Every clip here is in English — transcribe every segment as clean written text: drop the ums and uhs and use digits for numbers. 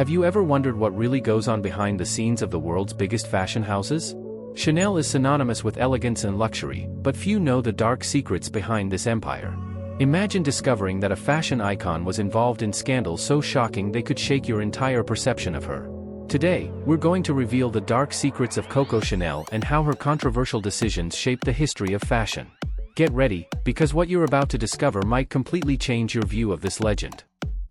Have you ever wondered what really goes on behind the scenes of the world's biggest fashion houses? Chanel is synonymous with elegance and luxury, but few know the dark secrets behind this empire. Imagine discovering that a fashion icon was involved in scandals so shocking they could shake your entire perception of her. Today, we're going to reveal the dark secrets of Coco Chanel and how her controversial decisions shaped the history of fashion. Get ready, because what you're about to discover might completely change your view of this legend.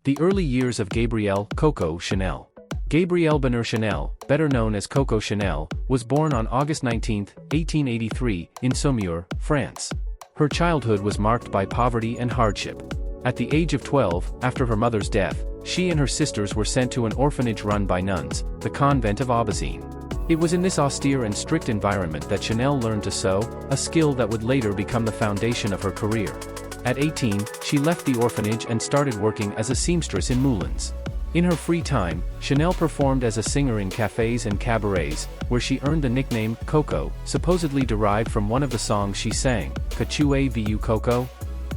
The early years of Gabrielle Coco Chanel. Gabrielle Bonheur Chanel, better known as Coco Chanel, was born on August 19, 1883, in Saumur, France. Her childhood was marked by poverty and hardship. At the age of 12, after her mother's death, she and her sisters were sent to an orphanage run by nuns, the convent of Aubazine. It was in this austere and strict environment that Chanel learned to sew, a skill that would later become the foundation of her career. At 18, she left the orphanage and started working as a seamstress in moulins. In her free time, Chanel performed as a singer in cafes and cabarets, where she earned the nickname Coco, supposedly derived from one of the songs she sang, Que tu es vu Coco?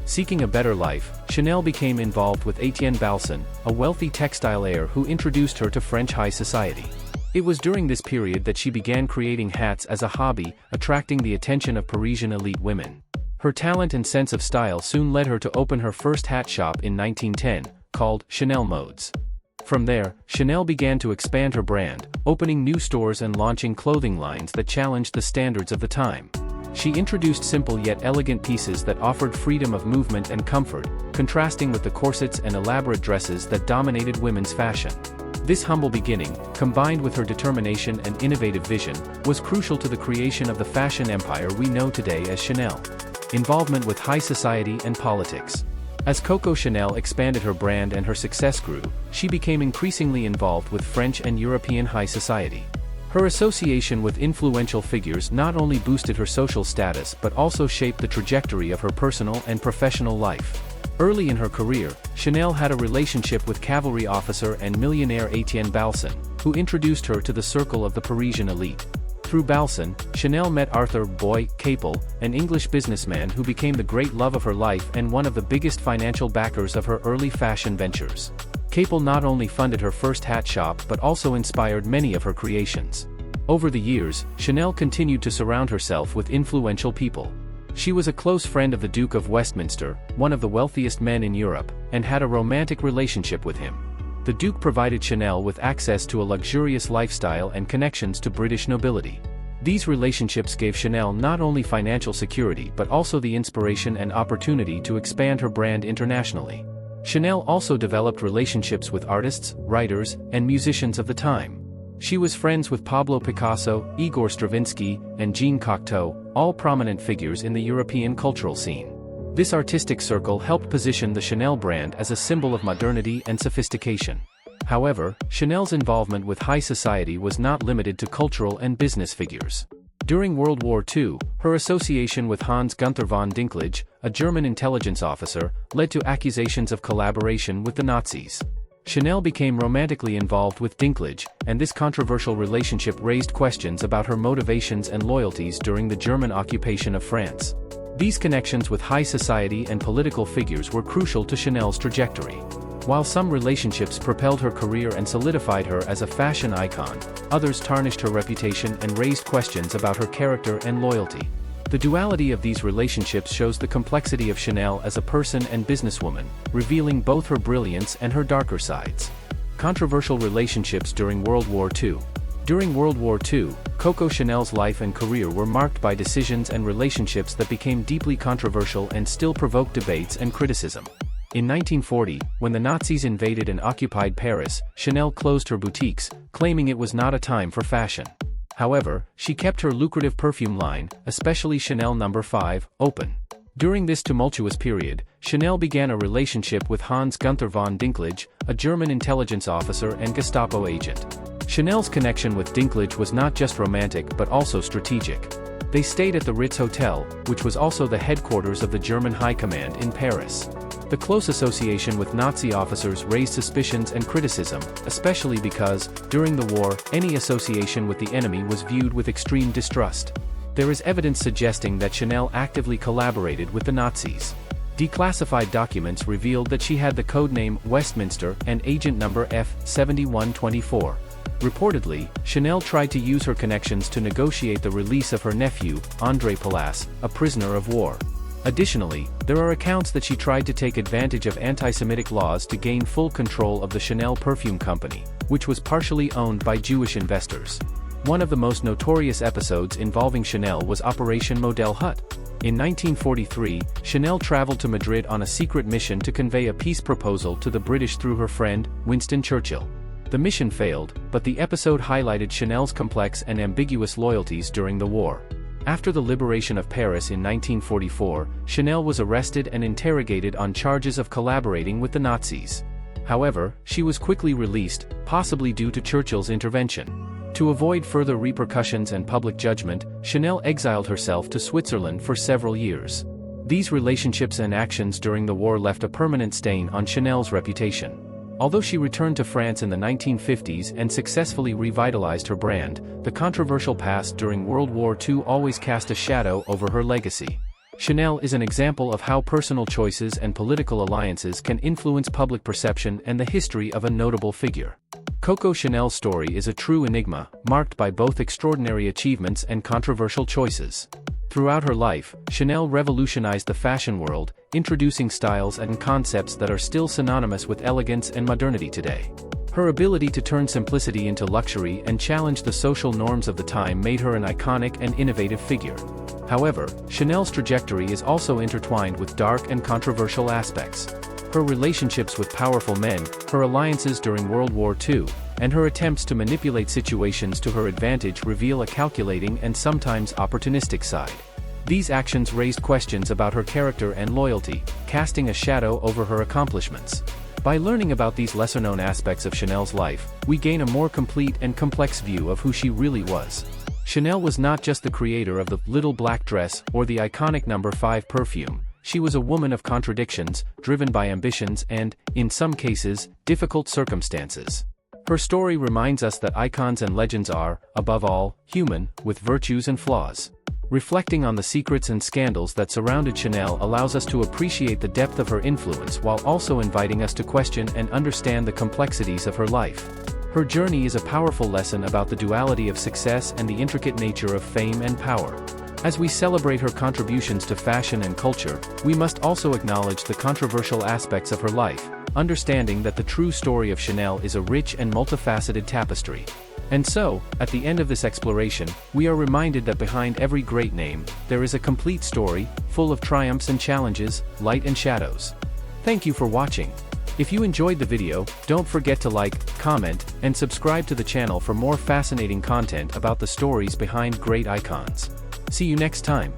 Seeking a better life, Chanel became involved with Etienne Balsan, a wealthy textile heir who introduced her to French high society. It was during this period that she began creating hats as a hobby, attracting the attention of Parisian elite women. Her talent and sense of style soon led her to open her first hat shop in 1910, called Chanel Modes. From there, Chanel began to expand her brand, opening new stores and launching clothing lines that challenged the standards of the time. She introduced simple yet elegant pieces that offered freedom of movement and comfort, contrasting with the corsets and elaborate dresses that dominated women's fashion. This humble beginning, combined with her determination and innovative vision, was crucial to the creation of the fashion empire we know today as Chanel. Involvement with high society and politics. As Coco Chanel expanded her brand and her success grew, she became increasingly involved with French and European high society. Her association with influential figures not only boosted her social status but also shaped the trajectory of her personal and professional life. Early in her career, Chanel had a relationship with cavalry officer and millionaire Etienne Balsan, who introduced her to the circle of the Parisian elite. Through Balsan, Chanel met Arthur Boy Capel, an English businessman who became the great love of her life and one of the biggest financial backers of her early fashion ventures. Capel not only funded her first hat shop but also inspired many of her creations. Over the years, Chanel continued to surround herself with influential people. She was a close friend of the Duke of Westminster, one of the wealthiest men in Europe, and had a romantic relationship with him. The Duke provided Chanel with access to a luxurious lifestyle and connections to British nobility. These relationships gave Chanel not only financial security but also the inspiration and opportunity to expand her brand internationally. Chanel also developed relationships with artists, writers, and musicians of the time. She was friends with Pablo Picasso, Igor Stravinsky, and Jean Cocteau, all prominent figures in the European cultural scene. This artistic circle helped position the Chanel brand as a symbol of modernity and sophistication. However, Chanel's involvement with high society was not limited to cultural and business figures. During World War II, her association with Hans Gunther von Dinklage, a German intelligence officer, led to accusations of collaboration with the Nazis. Chanel became romantically involved with Dinklage, and this controversial relationship raised questions about her motivations and loyalties during the German occupation of France. These connections with high society and political figures were crucial to Chanel's trajectory. While some relationships propelled her career and solidified her as a fashion icon, others tarnished her reputation and raised questions about her character and loyalty. The duality of these relationships shows the complexity of Chanel as a person and businesswoman, revealing both her brilliance and her darker sides. Controversial relationships during World War II. During World War II, Coco Chanel's life and career were marked by decisions and relationships that became deeply controversial and still provoke debates and criticism. In 1940, when the Nazis invaded and occupied Paris, Chanel closed her boutiques, claiming it was not a time for fashion. However, she kept her lucrative perfume line, especially Chanel No. 5, open. During this tumultuous period, Chanel began a relationship with Hans Gunther von Dinklage, a German intelligence officer and Gestapo agent. Chanel's connection with Dinklage was not just romantic but also strategic. They stayed at the Ritz Hotel, which was also the headquarters of the German High Command in Paris. The close association with Nazi officers raised suspicions and criticism, especially because, during the war, any association with the enemy was viewed with extreme distrust. There is evidence suggesting that Chanel actively collaborated with the Nazis. Declassified documents revealed that she had the codename Westminster and agent number F7124. Reportedly, Chanel tried to use her connections to negotiate the release of her nephew, André Palas, a prisoner of war. Additionally, there are accounts that she tried to take advantage of anti-Semitic laws to gain full control of the Chanel perfume company, which was partially owned by Jewish investors. One of the most notorious episodes involving Chanel was Operation Model Hut. In 1943, Chanel traveled to Madrid on a secret mission to convey a peace proposal to the British through her friend, Winston Churchill. The mission failed, but the episode highlighted Chanel's complex and ambiguous loyalties during the war. After the liberation of Paris in 1944, Chanel was arrested and interrogated on charges of collaborating with the Nazis. However, she was quickly released, possibly due to Churchill's intervention. To avoid further repercussions and public judgment, Chanel exiled herself to Switzerland for several years. These relationships and actions during the war left a permanent stain on Chanel's reputation. Although she returned to France in the 1950s and successfully revitalized her brand, the controversial past during World War II always cast a shadow over her legacy. Chanel is an example of how personal choices and political alliances can influence public perception and the history of a notable figure. Coco Chanel's story is a true enigma, marked by both extraordinary achievements and controversial choices. Throughout her life, Chanel revolutionized the fashion world, introducing styles and concepts that are still synonymous with elegance and modernity today. Her ability to turn simplicity into luxury and challenge the social norms of the time made her an iconic and innovative figure. However, Chanel's trajectory is also intertwined with dark and controversial aspects. Her relationships with powerful men, her alliances during World War II, and her attempts to manipulate situations to her advantage reveal a calculating and sometimes opportunistic side. These actions raised questions about her character and loyalty, casting a shadow over her accomplishments. By learning about these lesser-known aspects of Chanel's life, we gain a more complete and complex view of who she really was. Chanel was not just the creator of the little black dress or the iconic No. 5 perfume. She was a woman of contradictions, driven by ambitions and, in some cases, difficult circumstances. Her story reminds us that icons and legends are, above all, human, with virtues and flaws. Reflecting on the secrets and scandals that surrounded Chanel allows us to appreciate the depth of her influence while also inviting us to question and understand the complexities of her life. Her journey is a powerful lesson about the duality of success and the intricate nature of fame and power. As we celebrate her contributions to fashion and culture, we must also acknowledge the controversial aspects of her life, understanding that the true story of Chanel is a rich and multifaceted tapestry. And so, at the end of this exploration, we are reminded that behind every great name, there is a complete story, full of triumphs and challenges, light and shadows. Thank you for watching. If you enjoyed the video, don't forget to like, comment, and subscribe to the channel for more fascinating content about the stories behind great icons. See you next time.